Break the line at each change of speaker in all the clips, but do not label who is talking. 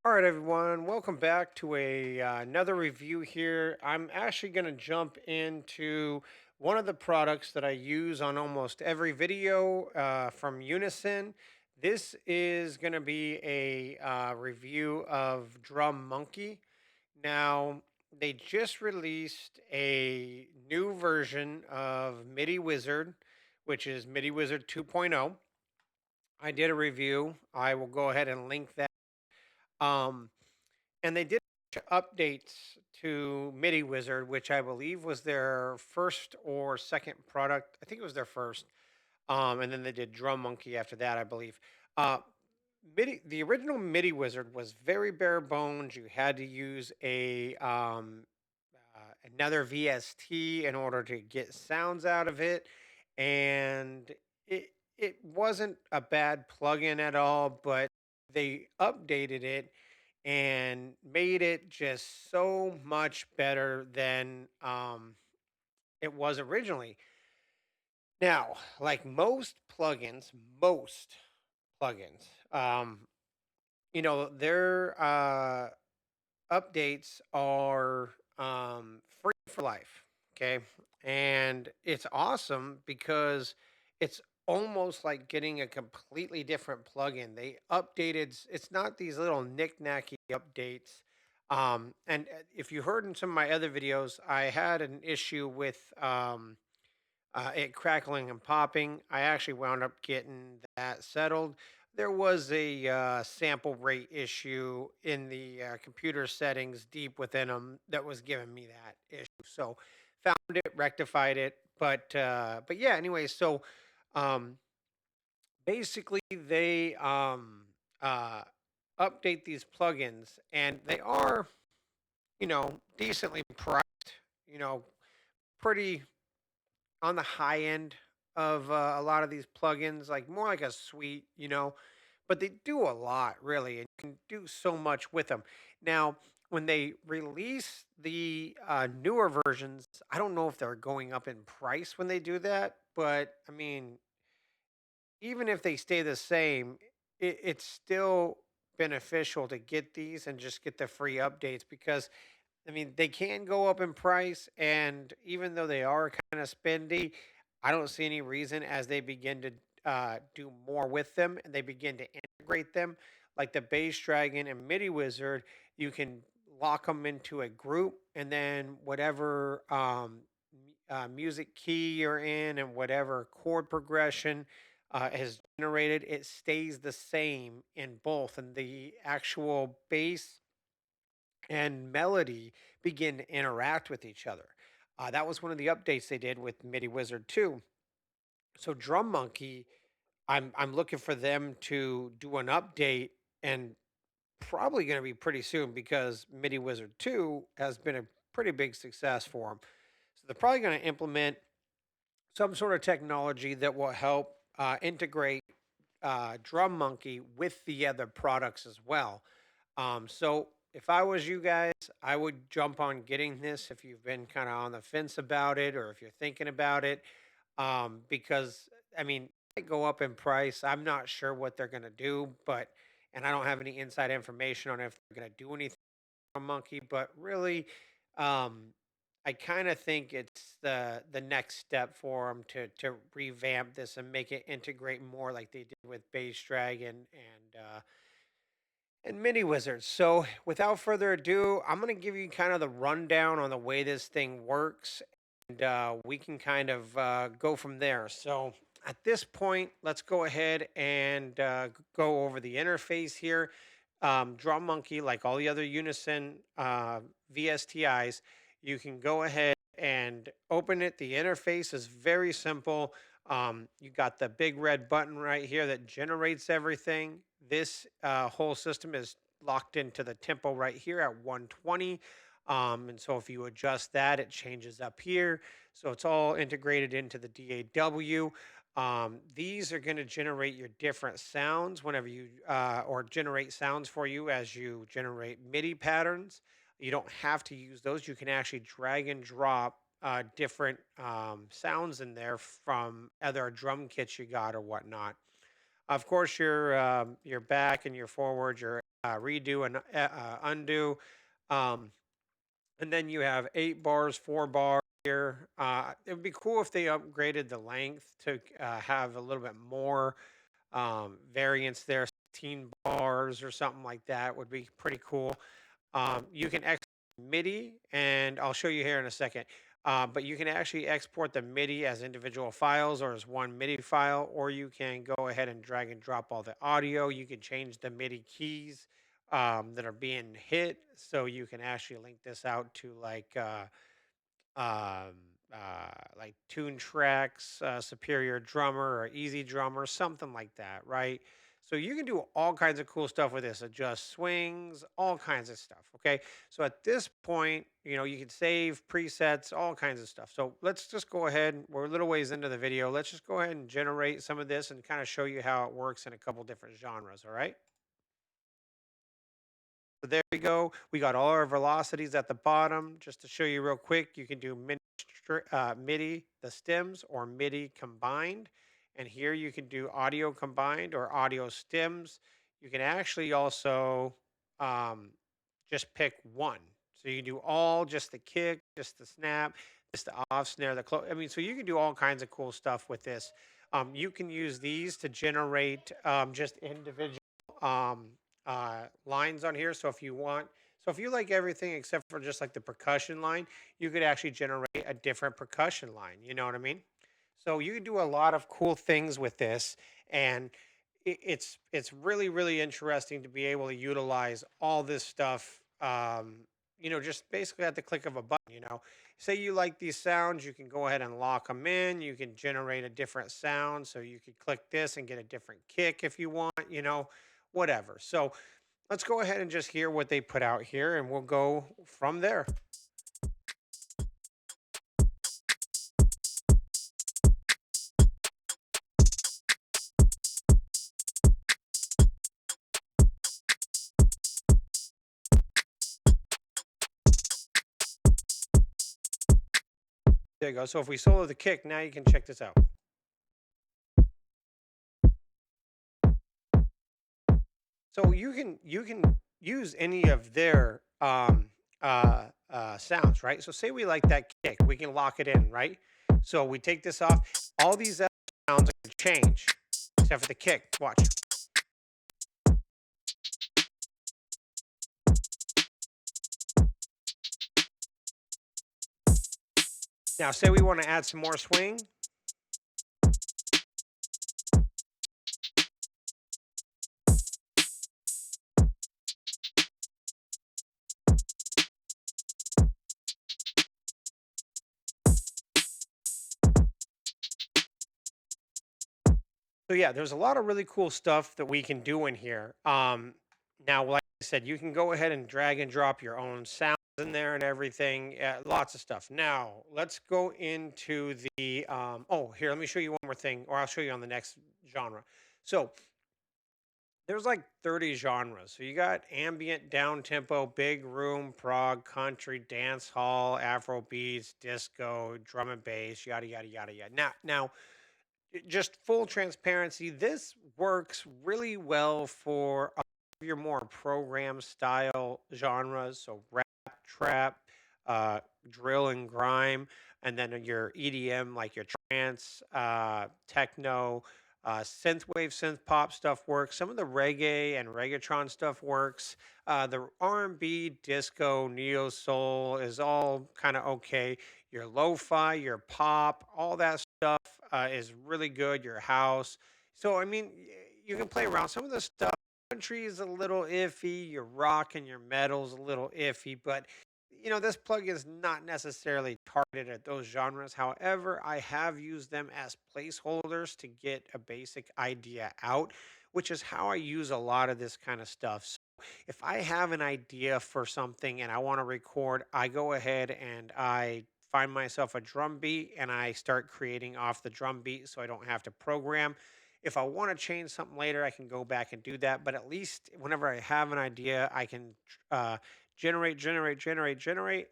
All right, everyone. Welcome back to another review here. I'm actually going to jump into one of the products that I use on almost every video from Unison. This is going to be a review of Drum Monkey. Now, they just released a new version of MIDI Wizard, which is MIDI Wizard 2.0. I did a review. I will go ahead and link that. Um, and they did updates to MIDI Wizard, which I believe was their first or second product. I think it was their first. And then they did Drum Monkey after that, I believe. Uh, the original MIDI Wizard was very bare bones. You had to use another VST in order to get sounds out of it, and it wasn't a bad plugin at all. But they updated it and made it just so much better than it was originally. Now, like most plugins, their updates are free for life. Okay. And it's awesome because it's almost like getting a completely different plugin. They updated, it's not these little knick-knacky updates. And if you heard in some of my other videos, I had an issue with it crackling and popping. I actually wound up getting that settled. There was a sample rate issue in the computer settings deep within them that was giving me that issue. So found it, rectified it, but yeah. Anyway, so um, basically they uh, update these plugins, and they are decently priced. You know, pretty on the high end of a lot of these plugins, like more like a suite. But they do a lot really, and you can do so much with them. Now, when they release the newer versions, I don't know if they're going up in price when they do that, but I mean, even if they stay the same, it's still beneficial to get these and just get the free updates because I mean, they can go up in price, and even though they are kind of spendy, I don't see any reason as they begin to do more with them and they begin to integrate them, like the Bass Dragon and MIDI Wizard. You can lock them into a group, and then whatever music key you're in and whatever chord progression is generated, it stays the same in both, and the actual bass and melody begin to interact with each other. That was one of the updates they did with MIDI Wizard 2. So Drum Monkey, I'm looking for them to do an update, and probably going to be pretty soon because MIDI Wizard 2 has been a pretty big success for them. So they're probably going to implement some sort of technology that will help integrate Drum Monkey with the other products as well. So if I was you guys, I would jump on getting this if you've been kind of on the fence about it or if you're thinking about it. Because I mean, they go up in price. I'm not sure what they're going to do, and I don't have any inside information on if they're going to do anything on Monkey, but really, um, I kind of think it's the next step for them to revamp this and make it integrate more like they did with Bass Dragon and Mini Wizards. So, without further ado, I'm going to give you kind of the rundown on the way this thing works, and we can kind of go from there. So, at this point, let's go ahead and go over the interface here. Drum Monkey, like all the other Unison VSTIs, you can go ahead and open it. The interface is very simple. You got the big red button right here that generates everything. This whole system is locked into the tempo right here at 120. And so if you adjust that, it changes up here. So it's all integrated into the DAW. These are going to generate your different sounds whenever you, or generate sounds for you as you generate MIDI patterns. You don't have to use those. You can actually drag and drop different sounds in there from other drum kits you got or whatnot. Of course, your back and your forward, your redo and undo. Um, and then you have 8 bars, 4 bars here. It would be cool if they upgraded the length to have a little bit more variance there. 16 bars or something like that would be pretty cool. You can export MIDI, and I'll show you here in a second. But you can actually export the MIDI as individual files or as one MIDI file, or you can go ahead and drag and drop all the audio. You can change the MIDI keys that are being hit, so you can actually link this out to um, like Tune Tracks, Superior Drummer, or Easy Drummer, something like that, right? So you can do all kinds of cool stuff with this, adjust swings, all kinds of stuff. Okay. So at this point, you can save presets, all kinds of stuff. So let's just go ahead. We're a little ways into the video. Let's just go ahead and generate some of this and kind of show you how it works in a couple different genres. All right. So there we go. We got all our velocities at the bottom. Just to show you real quick, you can do MIDI, the stems, or MIDI combined. And here you can do audio combined or audio stems. You can actually also um, just pick one. So you can do all, just the kick, just the snap, just the off snare, the close. I mean, so you can do all kinds of cool stuff with this. You can use these to generate just individual um, lines on here. So if you want, so if you like everything except for just like the percussion line, you could actually generate a different percussion line. You know what I mean? So you can do a lot of cool things with this, and it's really really interesting to be able to utilize all this stuff. Just basically at the click of a button. Say you like these sounds, you can go ahead and lock them in. You can generate a different sound, so you could click this and get a different kick if you want. Whatever. So let's go ahead and just hear what they put out here, and we'll go from there. There you go. So if we solo the kick, now you can check this out. So you can use any of their sounds, right? So say we like that kick, we can lock it in, right? So we take this off. All these other sounds are gonna change, except for the kick. Watch. Now, say we want to add some more swing. So yeah, there's a lot of really cool stuff that we can do in here. Now, like I said, you can go ahead and drag and drop your own sounds in there and everything. Lots of stuff. Now, let's go into the. Oh, here, let me show you one more thing, or I'll show you on the next genre. So there's like 30 genres. So you got ambient, down tempo, big room, prog, country, dance hall, Afro beats, disco, drum and bass, yada yada yada yada. Now, just full transparency, this works really well for your more program style genres. So rap, trap, uh, drill and grime, and then your EDM, like your trance, techno, synthwave, synth pop stuff works. Some of the reggae and reggaeton stuff works. The R&B, disco, neo soul is all kind of okay. Your lo-fi, your pop, all that stuff is really good. Your house. So I mean, you can play around. Some of the stuff, country is a little iffy. Your rock and your metal is a little iffy, but this plug is not necessarily targeted at those genres. However, I have used them as placeholders to get a basic idea out, which is how I use a lot of this kind of stuff. So if I have an idea for something and I want to record, I go ahead and I find myself a drum beat and I start creating off the drum beat so I don't have to program. If I want to change something later, I can go back and do that. But at least whenever I have an idea, I can generate,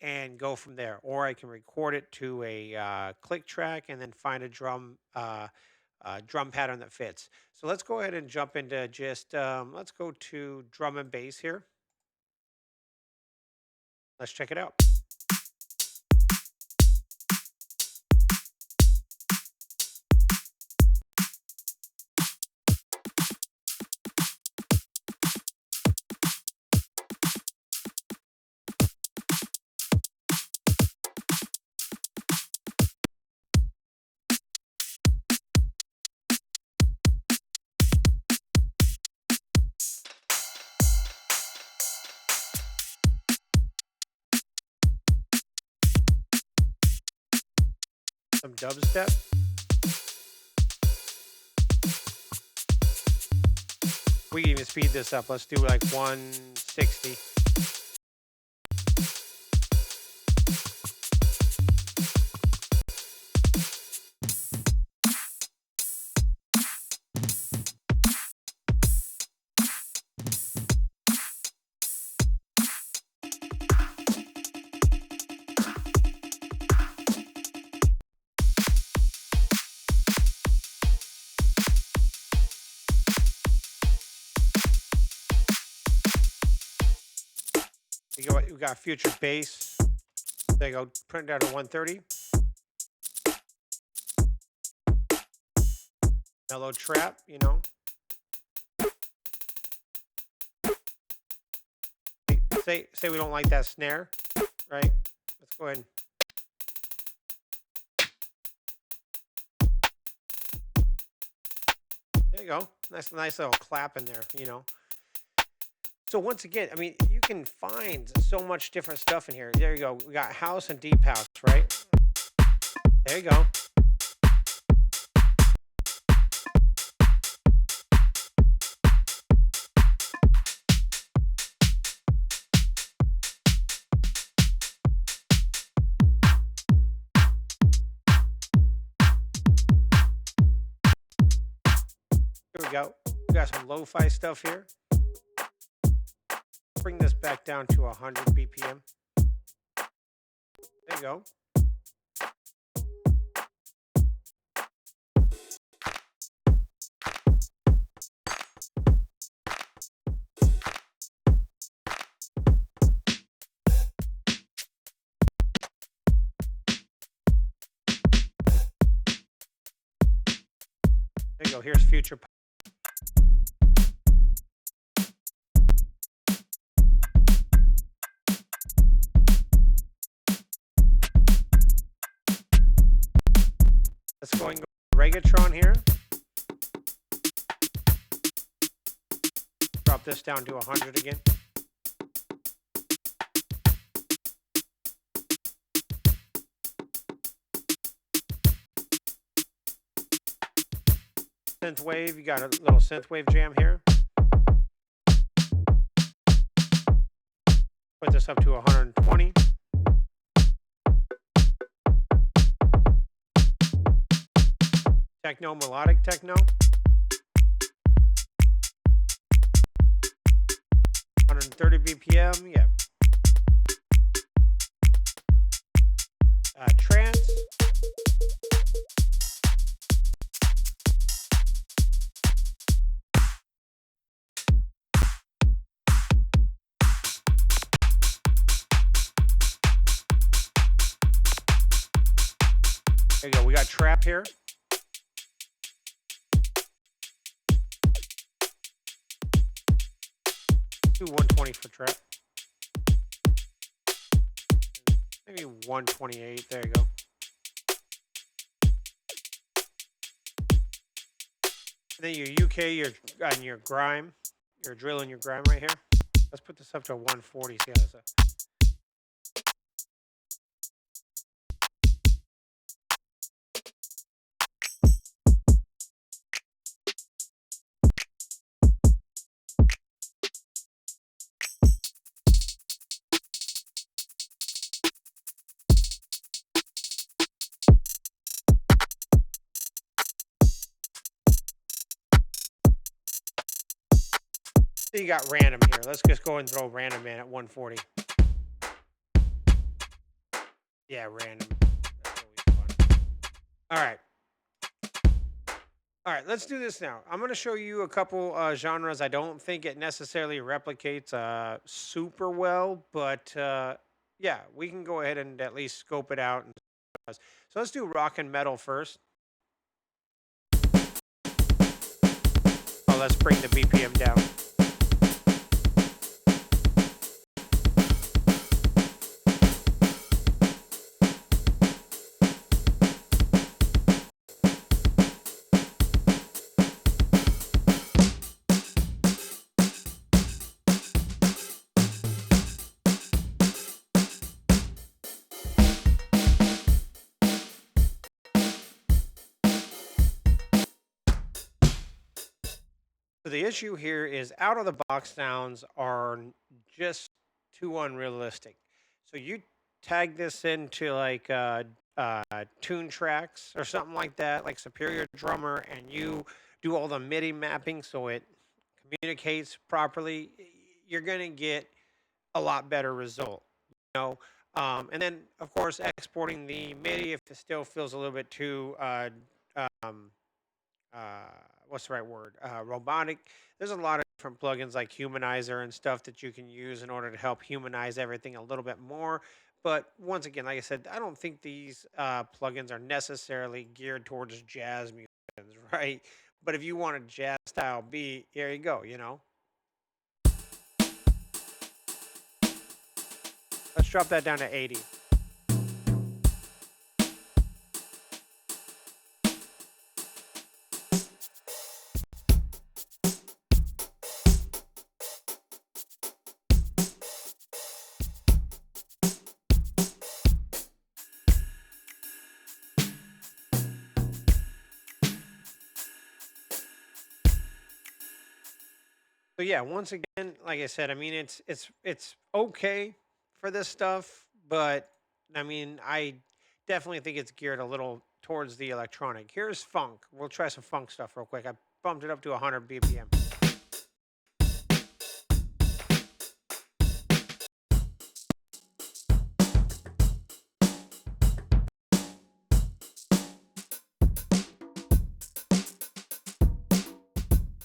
and go from there. Or I can record it to a click track and then find a drum. drum pattern that fits. So let's go ahead and jump into just, let's go to drum and bass here. Let's check it out. Some dubstep. We can even speed this up. Let's do like 160. We got future bass. There you go. Print it down to 130. Mellow trap, you know. Say we don't like that snare, right? Let's go ahead. There you go. Nice little clap in there, you know. So once again, I mean, you can find so much different stuff in here. There you go. We got house and deep house, right? There you go. Here we go. We got some lo-fi stuff here. Bring this back down to 100 BPM. There you go. There you go. Here's future. Let's go and go Reggaeton here. Drop this down to 100 again. Synth wave, you got a little synth wave jam here. Put this up to 120. Techno, melodic techno. 130 BPM, yeah. Trance. There you go. We got trap here. Do 120 for trap. Maybe 128. There you go. And then your UK, your grime, your drill and your grime right here. Let's put this up to 140. See how this is. So you got random here. Let's just go and throw random in at 140. Yeah, random. That's always fun. All right. All right, let's do this now. I'm going to show you a couple genres. I don't think it necessarily replicates super well, but yeah, we can go ahead and at least scope it out. So let's do rock and metal first. Oh, let's bring the BPM down. So the issue here is out of the box sounds are just too unrealistic. So you tag this into like tune tracks or something like that, like Superior Drummer, and you do all the MIDI mapping so it communicates properly. You're gonna get a lot better result. You know, and then of course exporting the MIDI if it still feels a little bit too um, uh, what's the right word? Robotic. There's a lot of different plugins like Humanizer and stuff that you can use in order to help humanize everything a little bit more. But once again, like I said, I don't think these plugins are necessarily geared towards jazz musicians, right? But if you want a jazz style beat, here you go. Let's drop that down to 80. So yeah, once again, like I said, I mean it's okay for this stuff, but I mean I definitely think it's geared a little towards the electronic. Here's funk. We'll try some funk stuff real quick. I bumped it up to 100 BPM.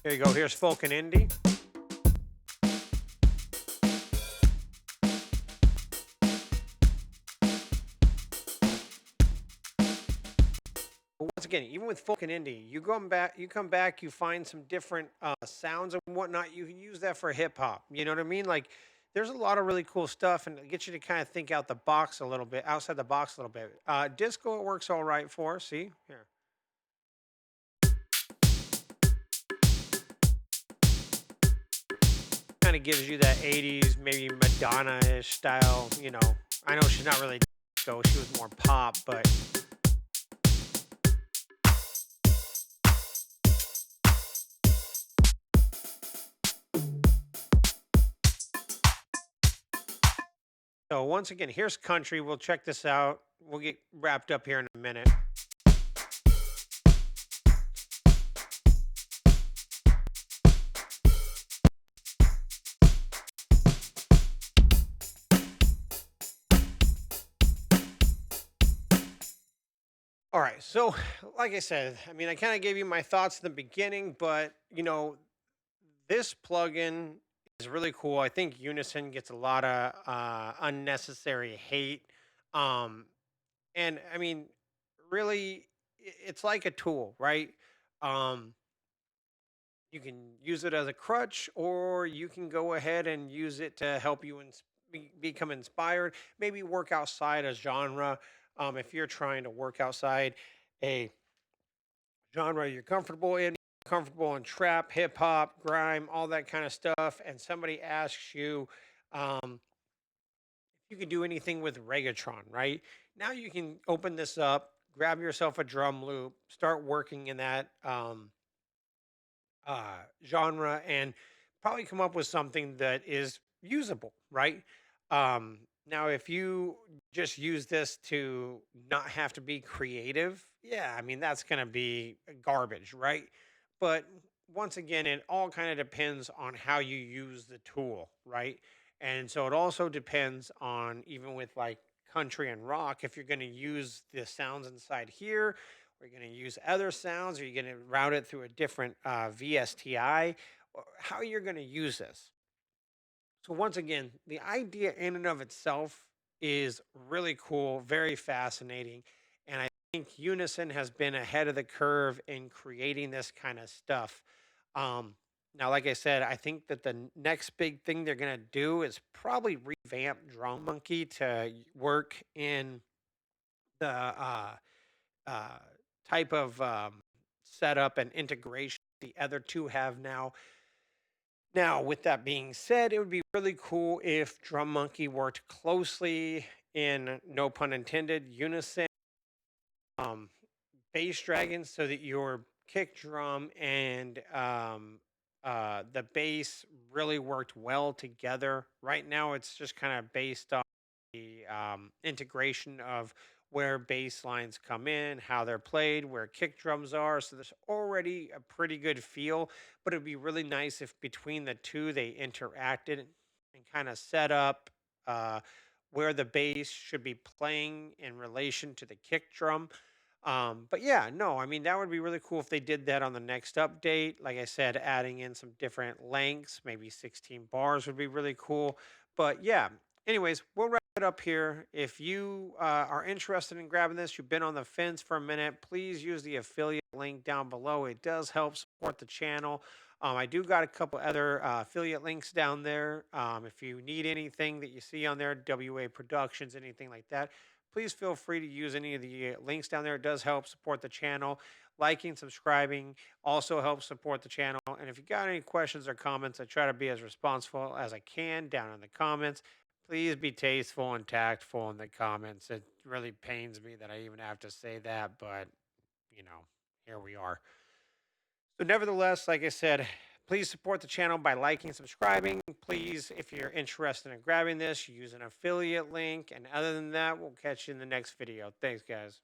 Here you go. Here's folk and indie. But once again, even with folk and indie, you find some different sounds and whatnot. You can use that for hip hop. You know what I mean? Like, there's a lot of really cool stuff, and it gets you to kind of think out the box a little bit, outside the box a little bit. Disco, it works all right for. See here, kind of gives you that '80s, maybe Madonna-ish style. I know she's not really disco; she was more pop, but so once again, here's country. We'll check this out. We'll get wrapped up here in a minute. All right. So, like I said, I mean, I kind of gave you my thoughts in the beginning, but this plugin is really cool. I think Unison gets a lot of unnecessary hate. Um, and I mean, really, it's like a tool, right? Um, you can use it as a crutch, or you can go ahead and use it to help you become inspired. Maybe work outside a genre. If you're trying to work outside a genre you're comfortable in trap, hip hop, grime, all that kind of stuff, and somebody asks you if you can do anything with Reggaetron, right? Now you can open this up, grab yourself a drum loop, start working in that genre, and probably come up with something that is usable, right? Now, if you just use this to not have to be creative, yeah, I mean, that's going to be garbage, right? But once again, it all kind of depends on how you use the tool, right? And so it also depends on, even with like country and rock, if you're going to use the sounds inside here, Are you going to use other sounds? Are you going to route it through a different VSTI? Or how you're going to use this? So once again, the idea in and of itself is really cool, very fascinating, and I think Unison has been ahead of the curve in creating this kind of stuff. Now, like I said, I think that the next big thing they're gonna do is probably revamp Drum Monkey to work in the uh, type of setup and integration the other two have now. Now, with that being said, it would be really cool if Drum Monkey worked closely in, no pun intended, unison, um, bass dragon, so that your kick drum and the bass really worked well together. Right now, it's just kind of based on the integration of where bass lines come in, how they're played, where kick drums are. So there's already a pretty good feel, but it'd be really nice if between the two they interacted and kind of set up uh, where the bass should be playing in relation to the kick drum. But yeah, no, I mean, that would be really cool if they did that on the next update. Like I said, adding in some different lengths, maybe 16 bars would be really cool. But yeah, anyways, we'll wrap it up here. If you are interested in grabbing this, you've been on the fence for a minute, please use the affiliate link down below. It does help support the channel. I do got a couple other affiliate links down there. If you need anything that you see on there, WA Productions, anything like that, please feel free to use any of the links down there. It does help support the channel. Liking, subscribing also helps support the channel. And if you got any questions or comments, I try to be as responsible as I can down in the comments. Please be tasteful and tactful in the comments. It really pains me that I even have to say that, but here we are. So, nevertheless, like I said, please support the channel by liking, subscribing. Please, if you're interested in grabbing this, use an affiliate link. And other than that, we'll catch you in the next video. Thanks, guys.